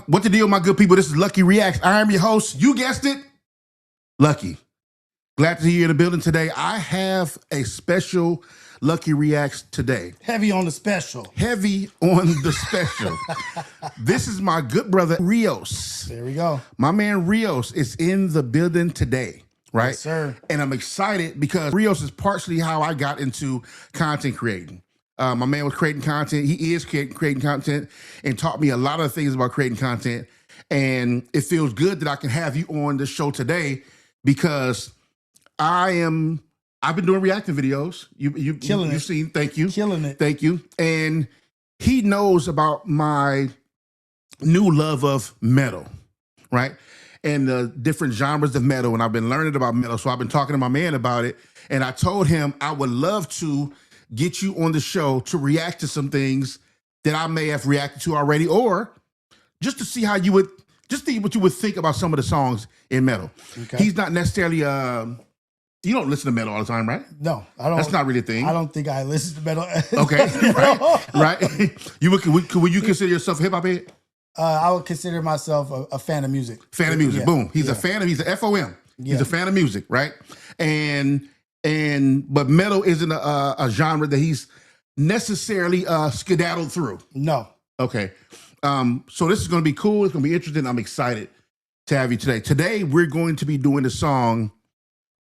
What the deal, my good people? This is Lucky Reacts. I am your host. You guessed it, Lucky. Glad to see you in the building today. I have a special Lucky Reacts today. Heavy on the special. Heavy on the special. This is my good brother, Rios. There we go. My man Rios is in the building today, right? Yes, sir. And I'm excited because Rios is partially how I got into content creating. My man was creating content. He is creating content and taught me a lot of things about creating content. And it feels good that I can have you on the show today because I've been doing reacting videos. You've seen, thank you. Killing it. Thank you. And he knows about my new love of metal, right? And the different genres of metal. And I've been learning about metal. So I've been talking to my man about it. And I told him I would love to get you on the show to react to some things that I may have reacted to already, or just to see how you would, just see what you would think about some of the songs in metal. Okay. He's not necessarily, you don't listen to metal all the time, right? No, I don't. That's not really a thing. I don't think I listen to metal. Okay, right. Would you consider yourself a hip hop head? I would consider myself a fan of music. Fan of music, yeah. Boom. He's a fan of, he's a FOM. Yeah. He's a fan of music, right? But metal isn't a genre that he's necessarily skedaddled through. No. Okay. So this is going to be cool. It's going to be interesting. I'm excited to have you today. Today, we're going to be doing a song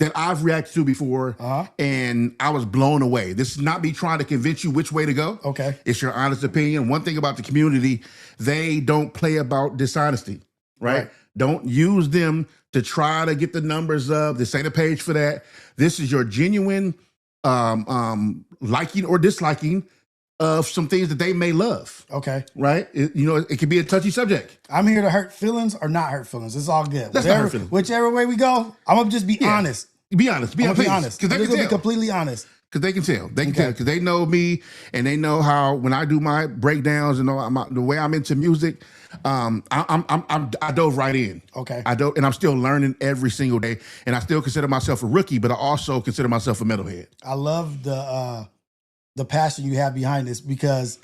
that I've reacted to before, and I was blown away. This is not me trying to convince you which way to go. Okay. It's your honest opinion. One thing about the community, they don't play about dishonesty, right? Don't use them to try to get the numbers up. This ain't a page for that. This is your genuine liking or disliking of some things that they may love. Okay. Right? It can be a touchy subject. I'm here to hurt feelings or not hurt feelings. It's all good. That's not hurt feelings. Whichever way we go, I'm going to just be honest. Be honest. Be honest. Because they can be completely honest. Because they can tell. They can tell. Because they know me and they know how, when I do my breakdowns and the way I'm into music, I dove right in. Okay. And I'm still learning every single day. And I still consider myself a rookie, but I also consider myself a metalhead. I love the passion you have behind this because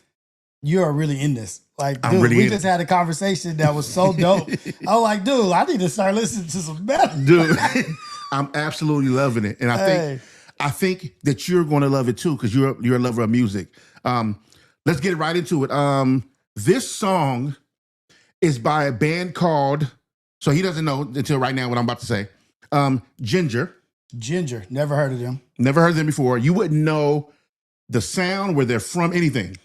you're really in this. Like, dude, we just had a conversation that was so dope. I was like, dude, I need to start listening to some metal. Dude, I'm absolutely loving it. And I think that you're going to love it too because you're a lover of music. Let's get right into it. This song is by a band called, so he doesn't know until right now what I'm about to say, JINJER. JINJER, never heard of them. Never heard of them before. You wouldn't know the sound, where they're from, anything.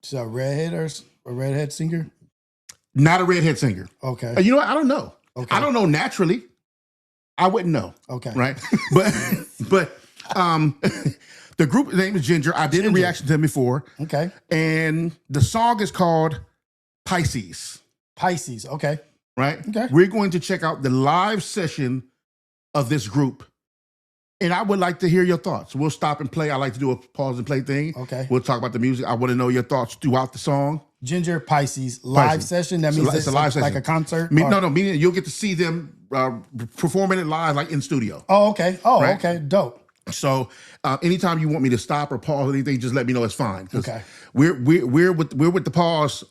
Is that a redhead or a redhead singer? Not a redhead singer. Okay. You know what? I don't know. Okay. I don't know naturally. I wouldn't know. Okay. Right? but the group name is JINJER. I did a reaction to them before. Okay. And the song is called Pisces. Pisces, okay. Right? Okay. We're going to check out the live session of this group. And I would like to hear your thoughts. We'll stop and play. I like to do a pause and play thing. Okay. We'll talk about the music. I want to know your thoughts throughout the song. JINJER Pisces live session. That means it's a live session, like a concert. No, meaning you'll get to see them performing it live, like in studio. Oh, okay. Oh, right? Okay. Dope. So anytime you want me to stop or pause or anything, just let me know. It's fine. Okay. We're with the pause.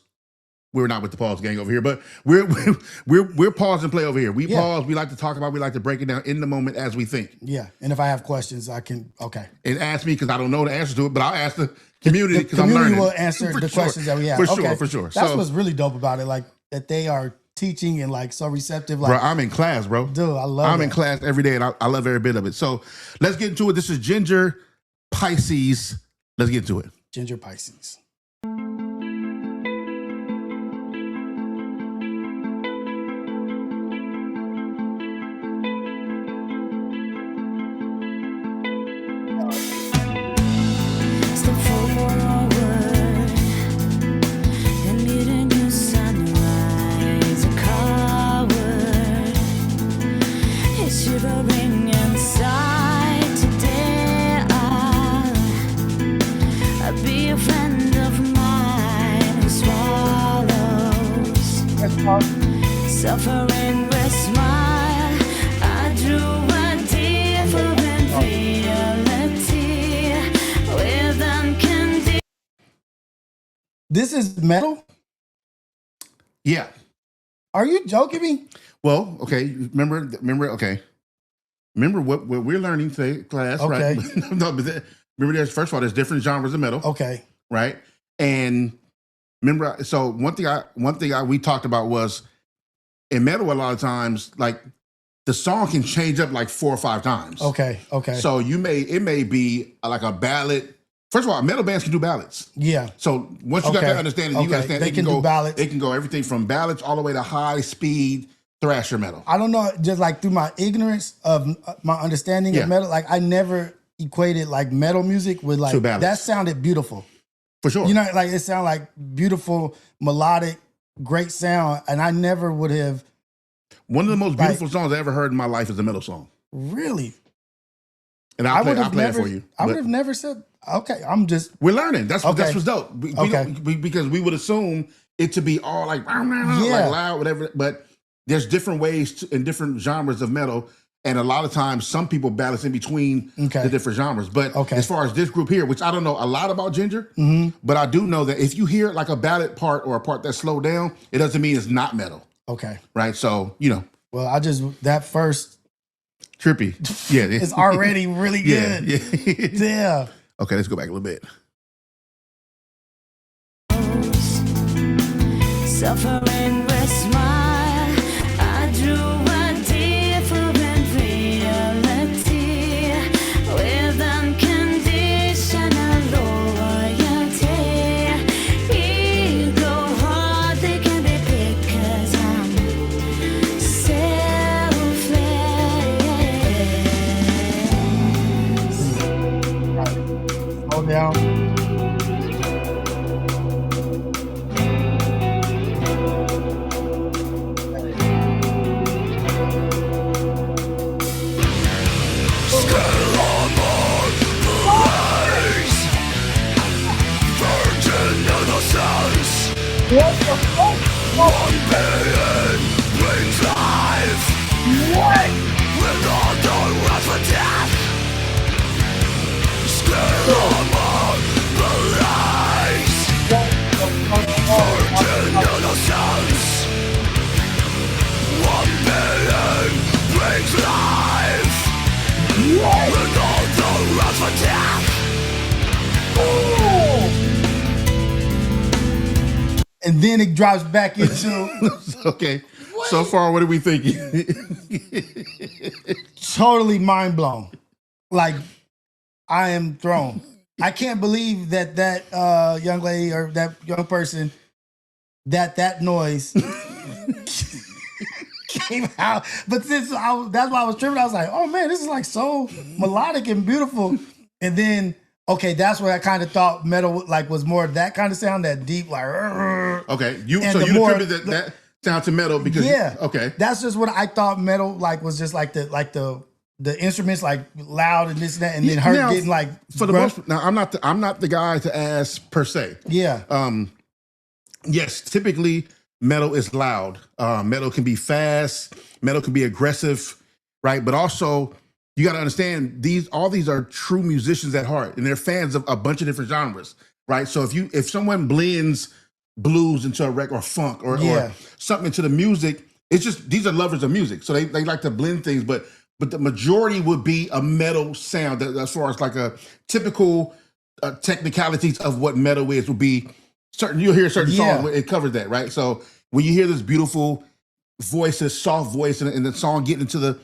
We're not with the pause gang over here, but we're pause and play over here. We pause. We like to talk about. We like to break it down in the moment as we think. Yeah, and if I have questions, I can. Okay. And ask me because I don't know the answer to it, but I'll ask the community because I'm learning. The community will answer the questions that we have. For sure. That's what's really dope about it, like that they are teaching and like so receptive. Like, bro, I'm in class, bro. Dude, I love. I'm in class every day, and I love every bit of it. So let's get into it. This is JINJER Pisces. Let's get into it. JINJER Pisces. Shivering inside today, I'll be a friend of mine who swallows suffering with smile. I drew a different reality with unconditional. This is metal? Yeah. Are you joking me? Well, okay. Remember. Okay. Remember what we're learning today, class, Okay. right? No, but remember, there's first of all, there's different genres of metal, Okay. right? And remember, so one thing we talked about was in metal. A lot of times, like the song can change up like 4 or 5 times. Okay. Okay. So it may be like a ballad. First of all, metal bands can do ballads. Yeah. So once you got that understanding, you understand they can do ballads. It can go everything from ballads all the way to high speed thrasher metal. I don't know, just like through my ignorance of my understanding of metal, like I never equated like metal music with like that sounded beautiful. For sure. You know, like it sounded like beautiful, melodic, great sound. And I never would have. One of the most beautiful songs I ever heard in my life is a metal song. Really? And I'll play it for you. I would have never said, okay, we're learning. That's what's dope. Because we would assume it to be all like loud, whatever. But there's different ways and different genres of metal. And a lot of times, some people balance in between the different genres. But as far as this group here, which I don't know a lot about JINJER, but I do know that if you hear like a ballad part or a part that's slowed down, it doesn't mean it's not metal. Okay. Right? So, you know. Well, that first. Trippy. Yeah. It's already really good. Yeah. Okay, let's go back a little bit. Suffering with smile, I drew a different reality with unconditional loyalty. Ego hard, they can be picked 'cause I'm selfless. Hold down. What the fuck? One billion brings life. What? With all the wrath for death. Scale among the lies. Virgin innocence. 1 billion brings life. What? With all the wrath for death. Oh. And then it drops back into okay. What? So far, what are we thinking? Totally mind blown. Like I am thrown. I can't believe that young lady or that young person that noise came out. But that's why I was tripping. I was like, oh man, this is like so melodic and beautiful. And then that's where I kind of thought metal like was more that kind of sound, that deep like. Okay, you attributed that sound to metal because that's just what I thought metal like was, just like the instruments like loud and this and that, and then her getting like for the most. Now I'm not the guy to ask per se. Yeah. Yes, typically metal is loud. Metal can be fast. Metal can be aggressive, right? But also, you got to understand all these are true musicians at heart, and they're fans of a bunch of different genres, right? So if someone blends blues into a record or funk or something into the music, it's just these are lovers of music, so they like to blend things. But the majority would be a metal sound. As far as like a typical technicalities of what metal is would be certain. You'll hear a certain song where it covers that, right? So when you hear this beautiful voice, this soft voice, and the song getting into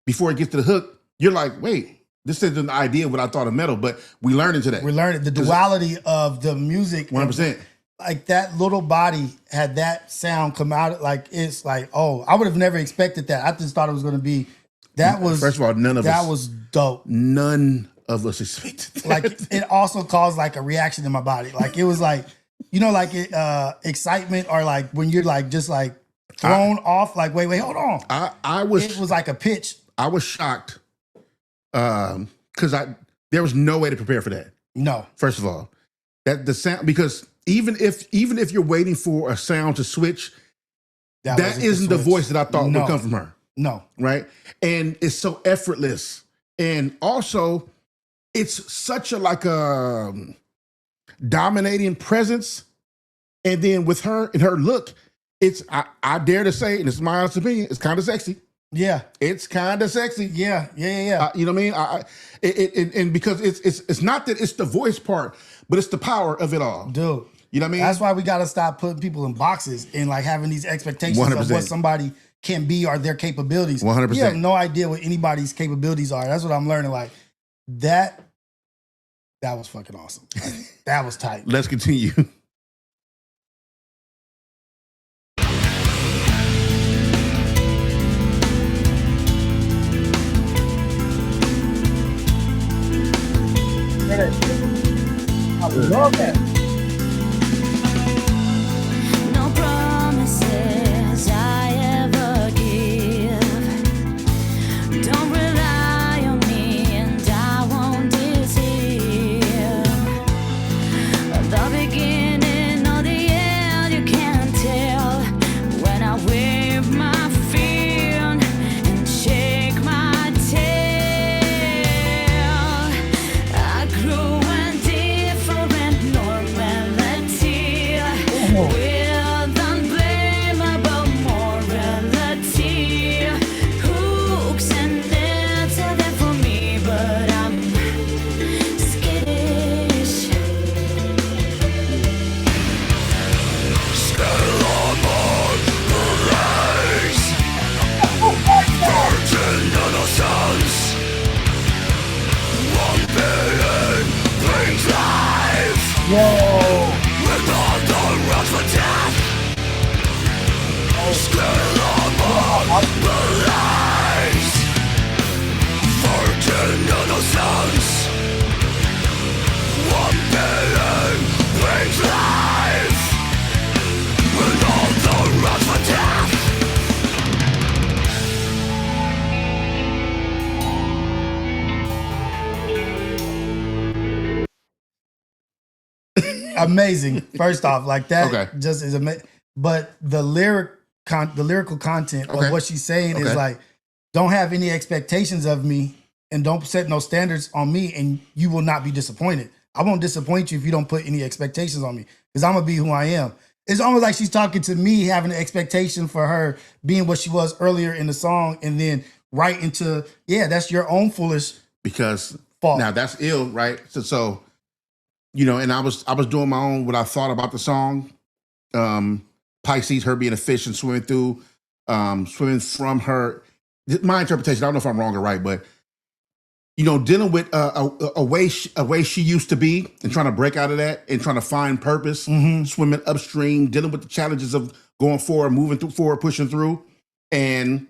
before it gets to the hook. You're like, wait, this isn't the idea of what I thought of metal, but we learned into that. We learned the duality of the music. 100%. Like that little body had that sound come out. Like, it's like, oh, I would have never expected that. I just thought it was going to be, first of all, that was dope. None of us expected that. Like, it also caused like a reaction in my body. Like, it was like, like excitement, or like when you're like, just like thrown off, like, wait, hold on. It was like a pitch. I was shocked. Because there was no way to prepare for that. No. First of all, that the sound, because even if you're waiting for a sound to switch, that isn't the voice that I thought would come from her. No. Right? And it's so effortless. And also, it's such a dominating presence. And then with her and her look, I dare to say, and it's my honest opinion, it's kind of sexy. Yeah, it's kind of sexy. Yeah. You know what I mean? And because it's not that it's the voice part, but it's the power of it all, dude. You know what I mean? That's why we got to stop putting people in boxes and like having these expectations 100%. of what somebody can be or their capabilities. 100%. You have no idea what anybody's capabilities are. That's what I'm learning. Like that was fucking awesome. That was tight. Let's continue. I love that. No promises I ever give. Don't rely on me and I won't deceive. The beginning or the end you can't tell. When I wave my fin and shake my tail, I grew a different normality with unblameable morality. Hooks and nets are there for me, but I'm skittish. Amazing. First off, like that Okay. just is amazing. But the lyrical content Okay. of what she's saying is Okay. like, don't have any expectations of me and don't set no standards on me, and you will not be disappointed. I won't disappoint you if you don't put any expectations on me, because I'm gonna be who I am. It's almost like she's talking to me, having an expectation for her being what she was earlier in the song, and then right into, yeah, that's your own foolish Because fault. now that's ill, right? So you know, and I was doing my own what I thought about the song. Pisces, her being a fish and swimming through, swimming from her. My interpretation, I don't know if I'm wrong or right, but you know, dealing with a way she used to be and trying to break out of that and trying to find purpose, swimming upstream, dealing with the challenges of going forward, moving forward, pushing through, and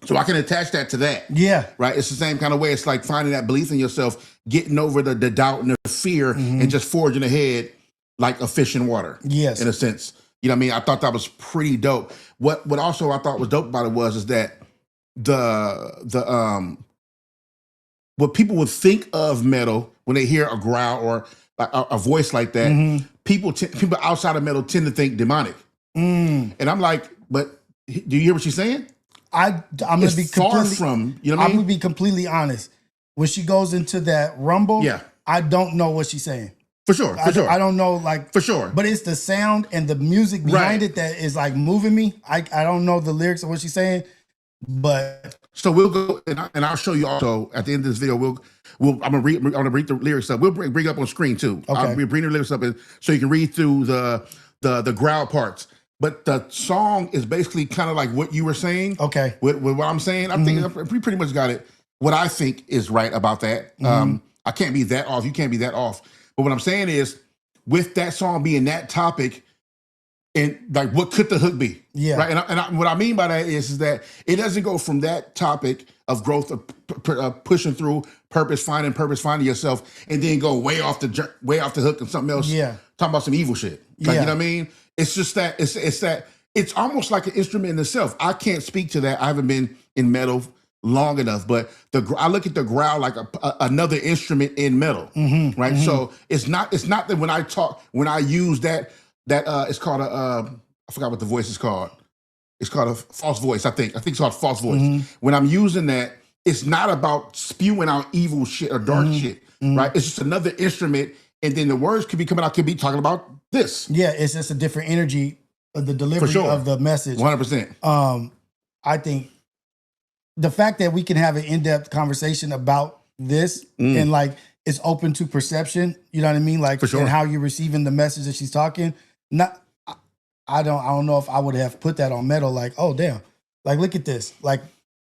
so I can attach that to that. Yeah. Right. It's the same kind of way. It's like finding that belief in yourself, getting over the doubt and the fear, and just forging ahead like a fish in water. Yes. In a sense. You know what I mean? I thought that was pretty dope. What also I thought was dope about it is that the what people would think of metal when they hear a growl or a voice like that, people outside of metal tend to think demonic. And I'm like, but do you hear what she's saying? I'm gonna It's be far completely, from, you know what I I'm mean? gonna be completely honest. When she goes into that rumble, Yeah. I don't know what she's saying. For sure. I don't know, like, For sure. but it's the sound and the music behind it that is like moving me. I don't know the lyrics of what she's saying, but So we'll go and I'll show you also at the end of this video. I'm gonna read the lyrics up. We'll bring it up on screen too. Okay. I'll bring the lyrics up so you can read through the growl parts. But the song is basically kind of like what you were saying. okay. With what I'm saying, I'm thinking we pretty much got it. What I think is right about that. I can't be that off. You can't be that off. But what I'm saying is, with that song being that topic, and like, what could the hook be? Yeah. Right. And what I mean by that is that it doesn't go from that topic of growth, of pushing through, finding yourself, and then go way off the hook and something else. Yeah. Talking about some evil shit. Like, Yeah. you know what I mean? It's just that it's almost like an instrument in itself. I can't speak to that. I haven't been in metal long enough, but I look at the growl like another instrument in metal, right? So it's not that when I use that it's called I forgot what the voice is called. It's called a false voice. I think it's called false voice. When I'm using that, it's not about spewing out evil shit or dark shit, right? It's just another instrument, and then the words could be coming out, could be talking about this. Yeah, it's just a different energy the delivery sure. of the message. 100%. I think the fact that we can have an in-depth conversation about this and like it's open to perception, you know what I mean? Like For sure. and how you're receiving the message that she's talking. I don't know if I would have put that on metal, like, oh damn. Like look at this. Like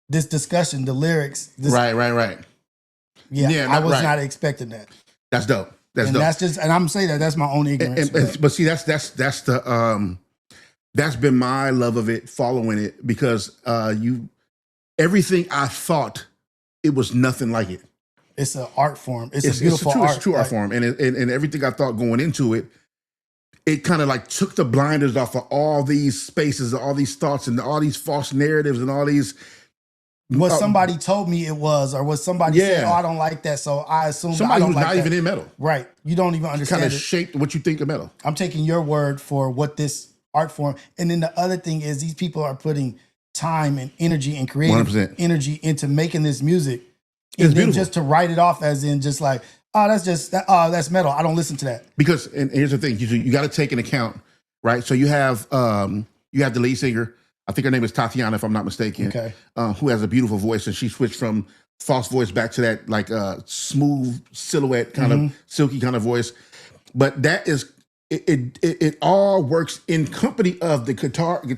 this discussion, the lyrics. This, Right. Yeah, I was not expecting that. That's dope. That's dope. That's just, and I'm saying that's my own ignorance. But see, that's the that's been my love of it, following it, because everything I thought it was nothing like it. It's an art form. It's a beautiful art. It's a true art form, and everything I thought going into it, it kind of like took the blinders off of all these spaces, all these thoughts, and all these false narratives, and all these. What somebody told me it was, or what somebody said, oh, I don't like that, so I assume somebody I don't who's like not that. even in metal. Right. You don't even understand Kind of it. shaped what you think of metal. I'm taking your word for what this art form. And then the other thing is these people are putting time and energy and creative 100%. energy into making this music. It's And then beautiful. just to write it off as in just like, oh, that's metal. I don't listen to that. Because, and here's the thing, you got to take into account, right? So you have the lead singer. I think her name is Tatiana, if I'm not mistaken. Okay. Who has a beautiful voice, and she switched from false voice back to that like smooth silhouette kind of silky kind of voice. But that is it all works in company of the guitar and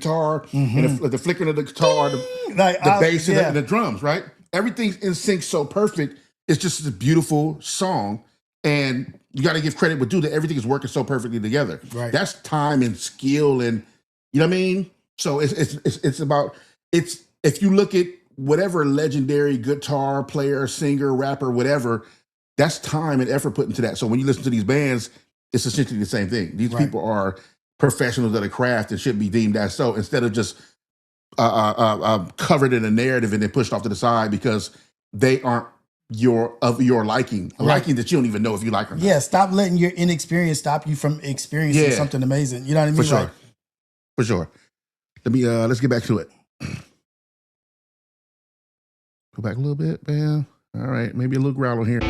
the flickering of the guitar, the bass and the drums, right? Everything's in sync, so perfect. It's just a beautiful song, and you got to give credit but due that everything is working so perfectly together. Right. That's time and skill, and you know what I mean. So it's about if you look at whatever legendary guitar player, singer, rapper, whatever, that's time and effort put into that. So when you listen to these bands, it's essentially the same thing. These people are professionals of the craft and should be deemed as so, instead of just covered in a narrative and then pushed off to the side because they aren't your liking, a liking that you don't even know if you like or not. Yeah, stop letting your inexperience stop you from experiencing something amazing. You know what I mean? For sure. Like, For sure. Let's get back to it. Go back a little bit, bam. All right, maybe a little growl on here.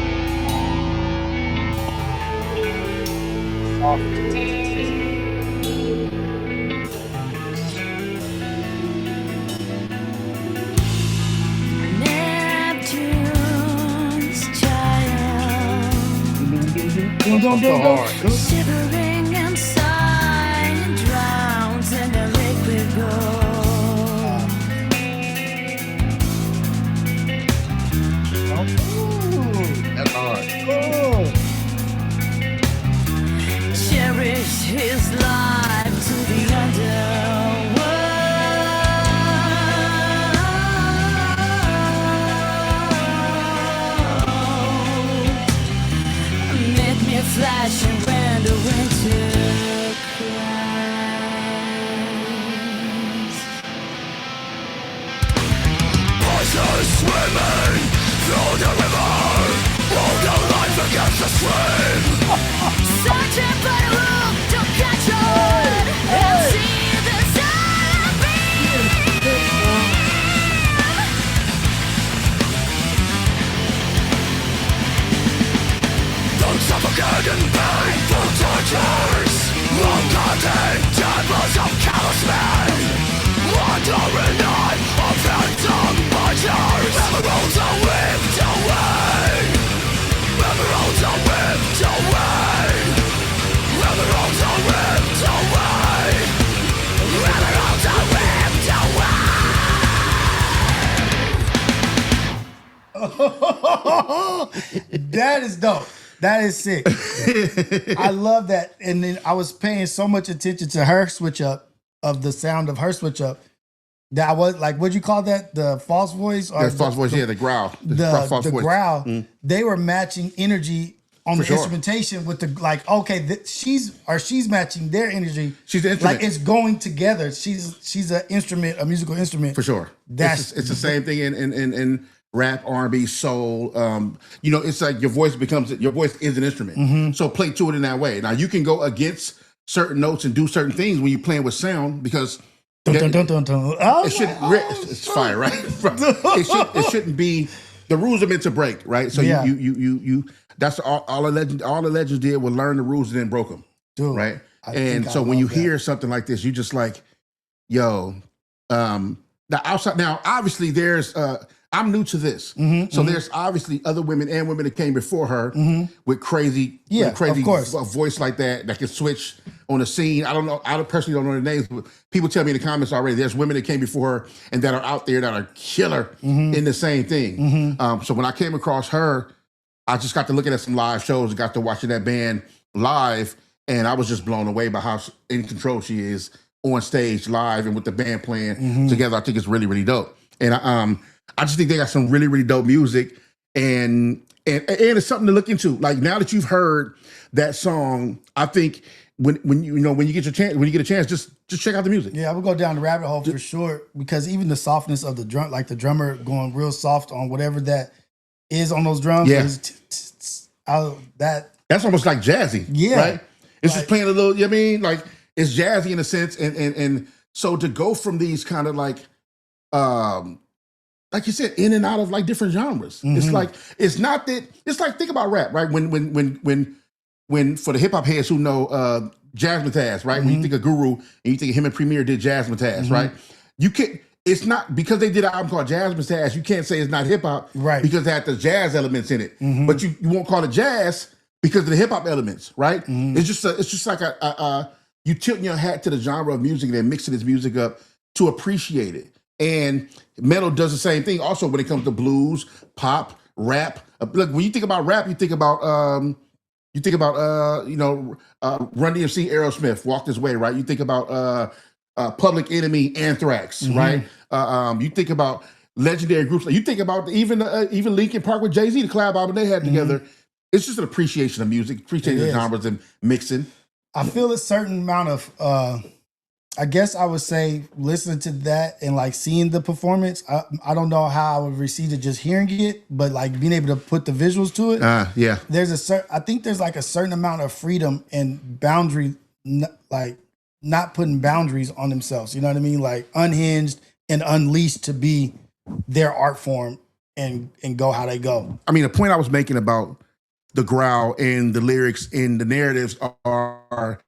Neptune's child, shivering inside, drowns in the liquid gold. That's hard. Cherish his life to the underworld. Make me flashing when the winter cries. Voices swimming through the river, hold their life against the stream. Searching for the room to catch on and see the sun beam. Don't suffocate in painful tortures, long-cutting tables of callous men, wandering on of phantom butchers. Emeralds are whipped away, emeralds are whipped away, emeralds are whipped away, emeralds are whipped away. that is dope. That is sick. I love that. And then I was paying so much attention to her switch up, of the sound of her switch up, that I was like, what'd you call that? The false voice? Or The false voice, the growl. False The voice. growl. They were matching energy on For the sure. instrumentation with the, like, okay, she's matching their energy. She's the instrument. Like it's going together. She's an instrument, a musical instrument. For sure. That's it's the same thing in rap, R&B, soul. It's like your voice is an instrument. So play to it in that way. Now you can go against certain notes and do certain things when you're playing with sound because dun, dun, dun, dun. Oh, it shouldn't. It's fire, right? It shouldn't be. The rules are meant to break, right? So you. That's all the legends did was learn the rules and then broke them. dude, right? And so when you hear something like this, you just like, yo, now outside, now obviously there's I'm new to this. So there's obviously other women and women that came before her with crazy voice like that can switch on the scene. I don't know, I personally don't know the names, but people tell me in the comments already there's women that came before her and that are out there that are killer in the same thing. So when I came across her, I just got to looking at some live shows and got to watching that band live, and I was just blown away by how in control she is on stage live and with the band playing together. I think it's really, really dope. And I just think they got some really, really dope music, and it's something to look into. Like now that you've heard that song, I think when you get a chance, just check out the music. Yeah, I would go down the rabbit hole for sure, because even the softness of the drum, like the drummer going real soft on whatever that is on those drums, is that's almost like jazzy. Yeah, right. It's just playing a little. You know what I mean, like it's jazzy in a sense, and so to go from these kind of like you said, in and out of like different genres. It's like it's not that. It's like think about rap, right? When for the hip hop heads who know Jazzmatazz, right? When you think of Guru and you think of him and Premier did Jazzmatazz, right? You can't. It's not because they did an album called Jazzmatazz. You can't say it's not hip hop, right? Because it had the jazz elements in it. But you won't call it jazz because of the hip hop elements, right? It's just like you tilting your hat to the genre of music and then mixing this music up to appreciate it. And metal does the same thing also when it comes to blues, pop, rap. Look, when you think about rap, you think about Run DMC, Aerosmith, Walk This Way, right? You think about Public Enemy, Anthrax, right? You think about legendary groups. You think about even Linkin Park with Jay-Z, the collab album they had together. It's just an appreciation of music, appreciating the genres and mixing. I feel a certain amount of I guess I would say listening to that and like seeing the performance, I don't know how I would receive it just hearing it, but like being able to put the visuals to it. Yeah. I think there's like a certain amount of freedom and boundary, like not putting boundaries on themselves. You know what I mean? Like unhinged and unleashed to be their art form and go how they go. I mean, the point I was making about the growl and the lyrics and the narratives are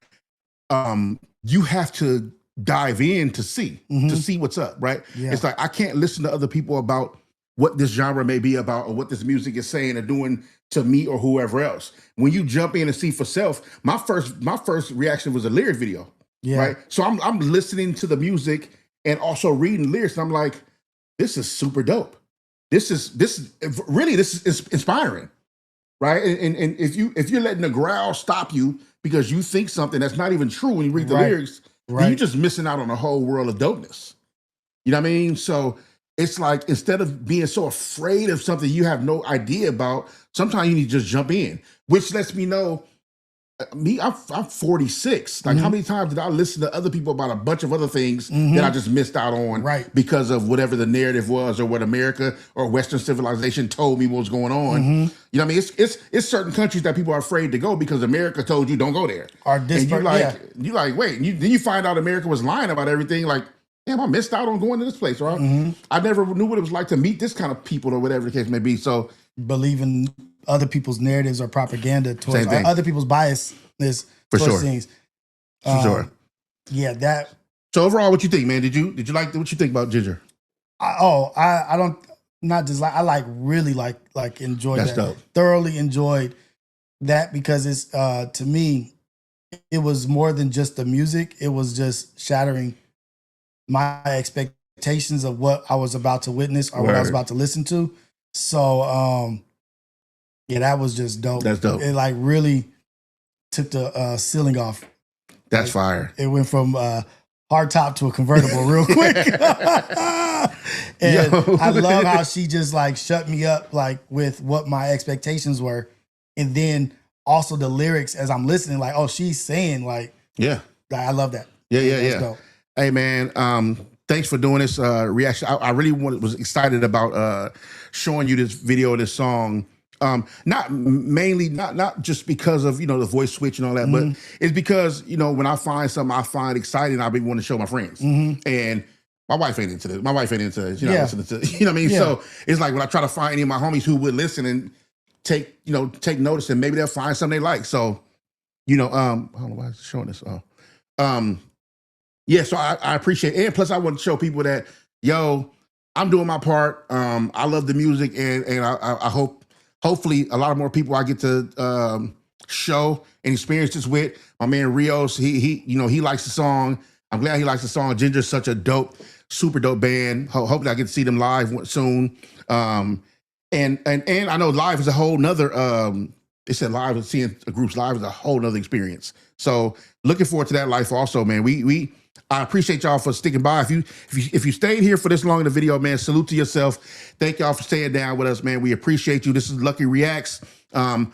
you have to dive in to see what's up, right? Yeah. It's like I can't listen to other people about what this genre may be about or what this music is saying or doing to me or whoever else. When you jump in and see for self, my first reaction was a lyric video, right? So I'm listening to the music and also reading lyrics, and I'm like, this is super dope. This is inspiring, right? And if you're letting the growl stop you because you think something that's not even true when you read the lyrics, then you're just missing out on a whole world of dopeness. You know what I mean? So it's like instead of being so afraid of something you have no idea about, sometimes you need to just jump in, which lets me know. I'm 46. Like, how many times did I listen to other people about a bunch of other things that I just missed out on because of whatever the narrative was or what America or Western civilization told me what was going on? You know what I mean? It's certain countries that people are afraid to go because America told you don't go there. And you like, wait, then you find out America was lying about everything. Like, damn, I missed out on going to this place, right? I never knew what it was like to meet this kind of people or whatever the case may be. So believing other people's narratives or propaganda towards other people's bias is towards things. For sure. Yeah, that. So overall, what you think, man? Did you like what you think about Ginger? I don't not just like I really enjoyed That's that. dope. Thoroughly enjoyed that because it's to me, it was more than just the music. It was just shattering my expectations of what I was about to witness or what I was about to listen to. So yeah, that was just dope. That's dope. It like really took the ceiling off. That's fire. It went from hard top to a convertible real quick. And I love how she just like shut me up like with what my expectations were. And then also the lyrics as I'm listening, like, oh, she's saying like, I love that. Yeah. Dope. Hey man, thanks for doing this reaction. I really was excited about showing you this video of this song. Not just because of the voice switch and all that, but it's because when I find something I find exciting, I be wanting to show my friends. And my wife ain't into this. My wife ain't into this. Listening to you know what I mean. So it's like when I try to find any of my homies who would listen and take notice, and maybe they'll find something they like. So I don't know why it's showing this. Yeah, so I appreciate it. And plus I want to show people that, yo, I'm doing my part. I love the music, and I hope, hopefully a lot of more people I get to show and experience this with. My man Rios, he you know, he likes the song. I'm glad he likes the song. Jinjer's such a dope, super dope band. Hopefully I get to see them live soon. And I know live is a whole nother they said live, seeing groups live is a whole nother experience. So looking forward to that life also, man. I appreciate y'all for sticking by. If you stayed here for this long in the video, man, salute to yourself. Thank y'all for staying down with us, man. We appreciate you. This is Lucky Reacts. I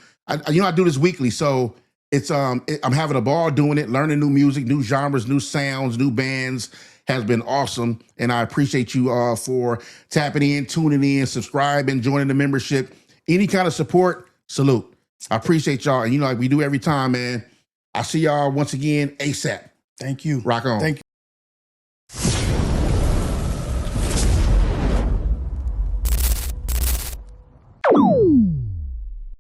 do this weekly, so it's I'm having a ball doing it, learning new music, new genres, new sounds, new bands. Has been awesome, and I appreciate you all for tapping in, tuning in, subscribing, joining the membership. Any kind of support, salute. I appreciate y'all, and like we do every time, man. I see y'all once again ASAP. Thank you. Rock on. Thank you.